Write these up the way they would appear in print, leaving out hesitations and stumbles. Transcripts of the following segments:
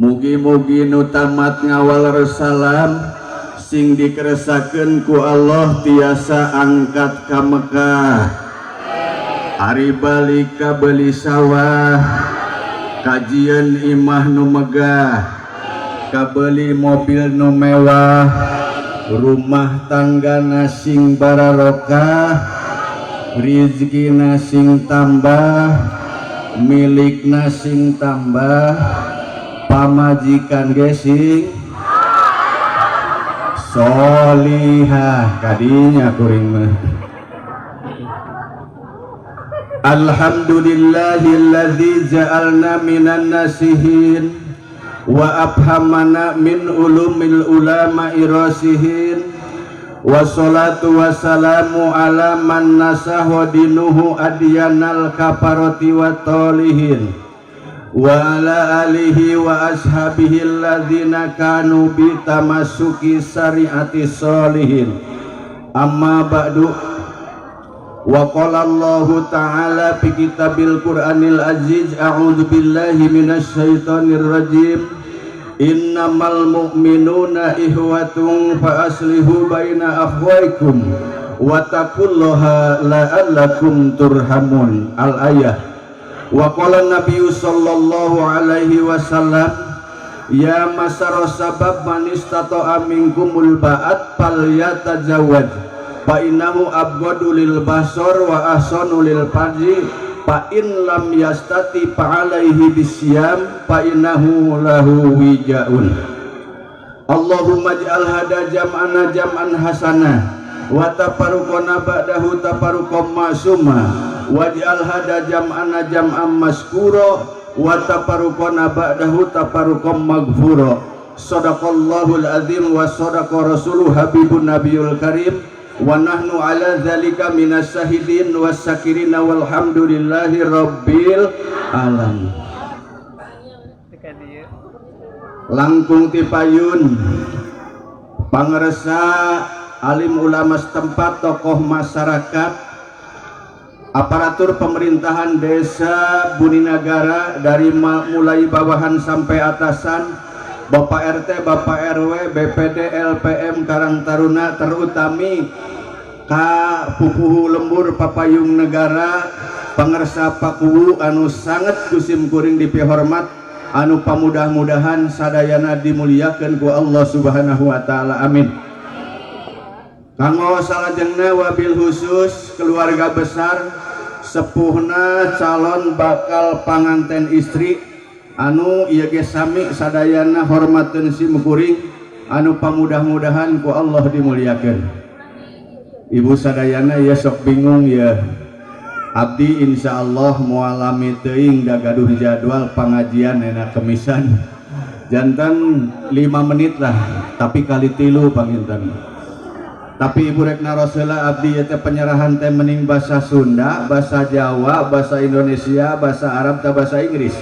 Mugi-mugi nu tamat ngawal resalam sing dikeresakeun ku Allah tiasa angkat ka Mekah. Ari balik ka beuli sawah, kajian imah nu megah, kabeuli mobil nu mewah, rumah tanggana sing bararokah, rizkina sing tambah, milikna sing tambah, pamajikan gesing solihah kadinya kuring mah. Alhamdulillahilladzi ja'alna minan nasihin wa abhamana min ulumil ulama irasihin, wassalatu wassalamu ala man nasahu dinuhu adyanal kafarati wa tolihin, wa ala alihi wa ashabihi alladzina kanu bi tamassuki syariati sholihin. Amma ba'du, wa qala Allahu ta'ala fi kitabil Qur'anil aziz, a'udzu billahi minasy syaithanir rajim, innamal mu'minuna ihwatun fa aslihu baina akhwaykum wattaqullaha la'allakum turhamun. Al-ayah. Wa qala nabiyyu sallallahu alaihi wasallam, ya masara sabab man istata'a minkumul ba'at falyatajawwaz fa innahu abghadu lil basar wa ahsanu lil farji, fa in lam yastati fa alaihi bisyam fa innahu lahu wijaun. Allahumma ij'al hada jam'ana jam'an hasanah wa tafarruqana ba'dahu tafarruqan ma'suma, waj'al hada jam'ana jam'an maskura wa tafarruqana ba'dahu tafarruqan maghfura. Shadaqallahul azim wa shadaqa rasuluhu habibun nabiyul karim, wa nahnu ala dzalika minas syahidin was syakirina walhamdulillahi rabbil alamin. Langkung ti payun pangresa alim ulama setempat, tokoh masyarakat, aparatur pemerintahan desa Buninagara dari mulai bawahan sampai atasan, Bapak RT, Bapak RW, BPD, LPM, Karang Taruna, terutami ka Pupuhu Lembur Papayung Negara, pangersa Pakuwu anu sangat kusim kuring dipihormat, anu pamudah-mudahan sadayana dimuliakeun ku Allah Subhanahu wa taala, amin. Kanggo salajengna wabil khusus keluarga besar sepuhna calon bakal panganten istri anu ieu ge sami sadayana hormateun simkuring anu pamudah-mudahan ku Allah dimuliakeun. Ibu sadayana ya sok bingung ya, abdi insyaallah moalami teuing da gaduh jadwal pangajian enak kemisan jantan 5 menit lah, tapi kali 3 panginten. Tapi ibu rek narosela abdi teh penyerahan teh mending bahasa Sunda, bahasa Jawa, bahasa Indonesia, bahasa Arab, ta bahasa Inggris.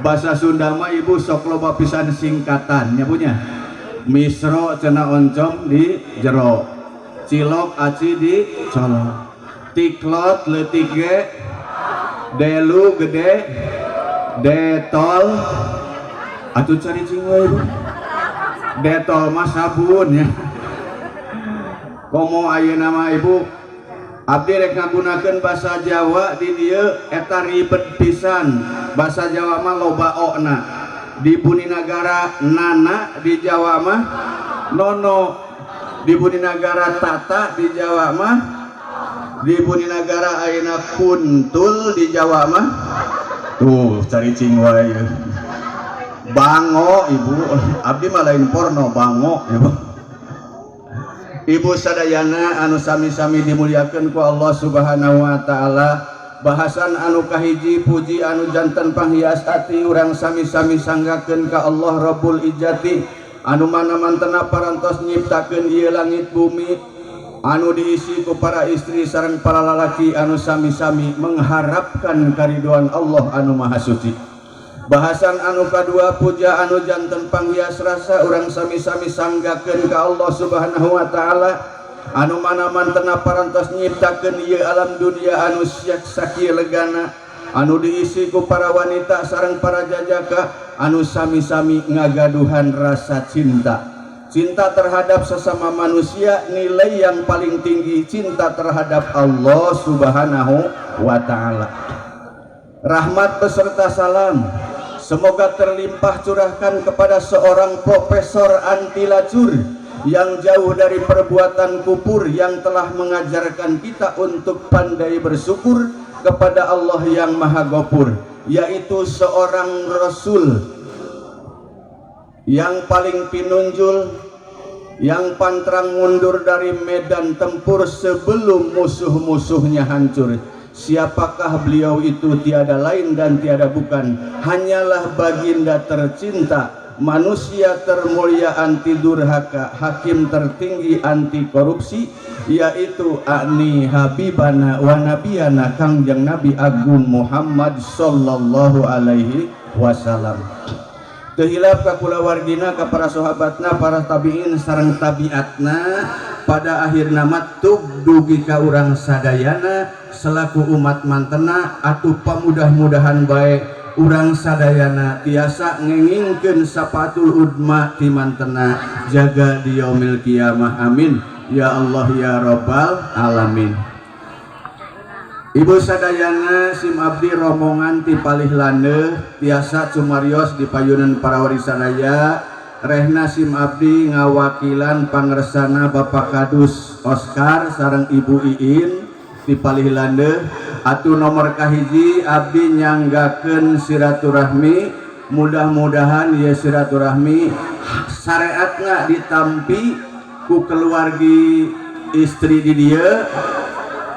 Bahasa Sunda mah ibu sok loba pisan singkatannya punya. Misro cenah oncom di jero, cilok aci di colok, tiklot leutik ge, delu gede, detol atuh cari cingwe ibu. Detol mah sabun ya. Komo ayeuna mah ibu abdi rek ngagunakeun bahasa Jawa di dieu eta ribet pisan. Bahasa Jawa mah loba okna. Di Buninagara nana, di Jawa mah nono. Di Buninagara tata, di Jawa mah, di Buninagara ayeuna kuntul, di Jawa mah tuh cari cingwai ya. Bango ibu, abdi mah lain porno, bango ibu. Ibu sadayana anu sami-sami dimuliakeun ku Allah Subhanahu wa taala, bahasan anu kahiji puji anu janten panghias ati urang sami-sami sanggakeun ka Allah Rabbul Izzati anu mana mantena parantos nyiptakeun ieu langit bumi, anu diisi ku para istri sareng para lalaki anu sami-sami mengharapkan kariduan Allah anu maha suci. Bahasan anu kadua puja anu janten panghias rasa urang sami-sami sanggakeun ka Allah Subhanahu wa taala anu mana mantena parantos nyiptakeun ieu alam dunia anu sakieu legana, anu diisi ku para wanita sareng para jajaka anu sami-sami ngagaduhan rasa cinta. Cinta terhadap sesama manusia nilai yang paling tinggi cinta terhadap Allah Subhanahu wa Ta'ala. Rahmat beserta salam semoga terlimpah curahkan kepada seorang profesor anti lacur yang jauh dari perbuatan kufur, yang telah mengajarkan kita untuk pandai bersyukur kepada Allah yang Maha Ghafur, yaitu seorang Rasul yang paling pinunjul, yang pantang mundur dari medan tempur sebelum musuh-musuhnya hancur. Siapakah beliau itu? Tiada lain dan tiada bukan, hanyalah baginda tercinta, manusia termulia anti durhaka, hakim tertinggi anti korupsi, yaitu Ani Habibana wa Nabiyana Kangjeng Nabi Agung Muhammad sallallahu alaihi wasallam. Tehilap ka kulawargina, ka para sahabatna, para tabiin sareng tabiatna, pada akhirna matub dugi ka urang sadayana selaku umat mantena atuh pamudah-mudahan bae urang sadayana tiasa ngengingkeun sapatul udma ti mantena jaga di yaumil kiamah. Amin ya Allah ya rabbal alamin. Ibu sadayana sim abdi rombongan ti palih landeuh tiasa cumarios di payunan para wari sadaya, rehna sim abdi ngawakilan pangresana Bapak Kadus Oscar sareng Ibu Iin ti palih landeuh. Atuh nomor kahiji abdi nyanggakeun silaturahmi, mudah-mudahan ya silaturahmi syariatna ditampi ku keluargi istri di dieu.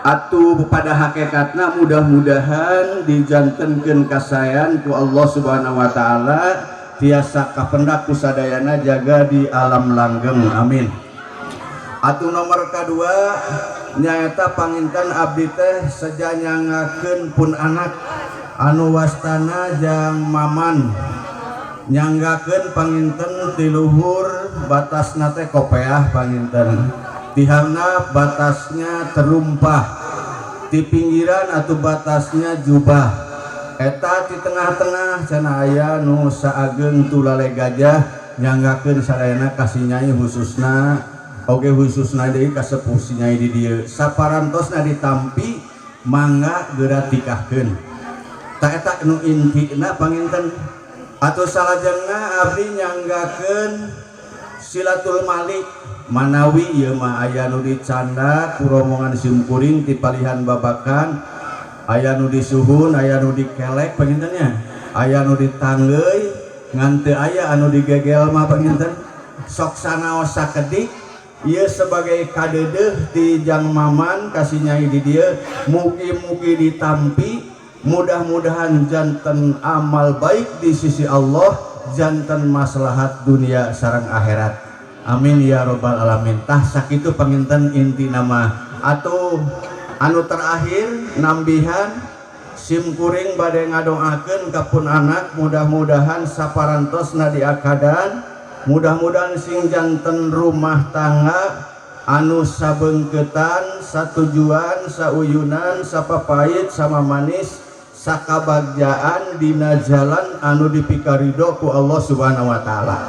Atuh pada hakikatna mudah-mudahan dijantenkeun kasayan ku Allah Subhanahu wa Ta'ala, tiasa kapendak ku sadayana jaga di alam langgeng. Amin. Atuh nomor kedua nyaeta panginten abdi teh saja nyangakeun pun anak anu wastana jang maman, nyanggakeun panginten ti luhur batasna teh kopeah panginten, tihamna batasnya terumpah, di pinggiran atau batasnya jubah, eta di tengah-tengah cenah aya nu saageng tulale gajah, nyanggakeun sadayana kasih nyai khususna oge khususna deui kasepuh si nyai di dieu, saparantosna ditampi mangga geura tikahkeun. Ta eta nu intina panginten. Atuh salajengna abdi nyanggakeun silatul malik manawi ieu mah aya nu dicanda ku rombongan simkuring ti palihan babakan, aya nu disuhun, aya nu dikelek pangintennya, aya nu ditanggeuy ngan teu aya anu digegel mah panginten. Sok sanaos sakedik ieu sebagai kadeudeuh ti jang maman kasih nyai di dieu, mugi-mugi ditampi, mudah-mudahan janten amal baik di sisi Allah, janten maslahat dunia sareng akhirat. Amin ya robbal alamin. Tah sakitu panginten inti nama. Atuh anu terakhir nambihan simkuring bade ngadoakeun ka pun anak, mudah-mudahan saparantosna diakadan, mudah-mudahan sing janten rumah tangga anu sabeungkeutan, satujuan, sauyunan, sapapait, sama manis, sakabagjaan dina jalan anu dipikaridho ku Allah Subhanahu wa Ta'ala.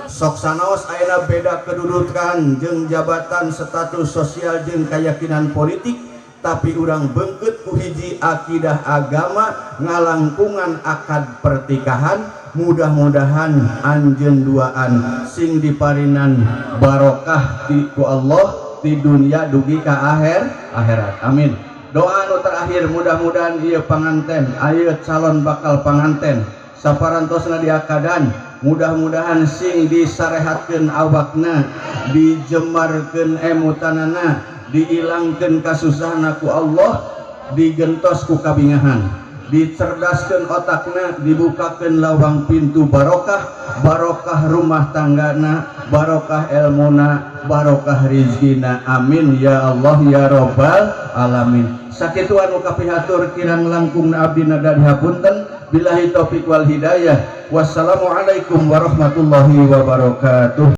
Sok sanaos ayeuna beda kedudukan jeung jabatan, status sosial jeung keyakinan politik, tapi urang beungkeut ku hiji akidah agama ngalangkungan akad pertikahan, mudah-mudahan anjeun duaan sing diparinan barokah ti ku Allah di dunia dugi ka akhirat. Amin. Doa anu terakhir mudah-mudahan ieu panganten, ayeuna calon bakal panganten saparantosna diakadan, mudah-mudahan sing disarehatkeun awakna, dijemarkeun emutanana, diilangkeun kasusahna ku Allah, digentos ku kabingahan, dicerdaskeun otakna, dibukakeun lawang pintu barokah, barokah rumah tanggana, barokah ilmuna, barokah rizkina. Amin ya Allah ya rabbal alamin. Sakitu anu kapihatur kirang langkungna abdi nadari hapunten. Billahi taufiq wal hidayah. Wassalamualaikum warahmatullahi wabarakatuh.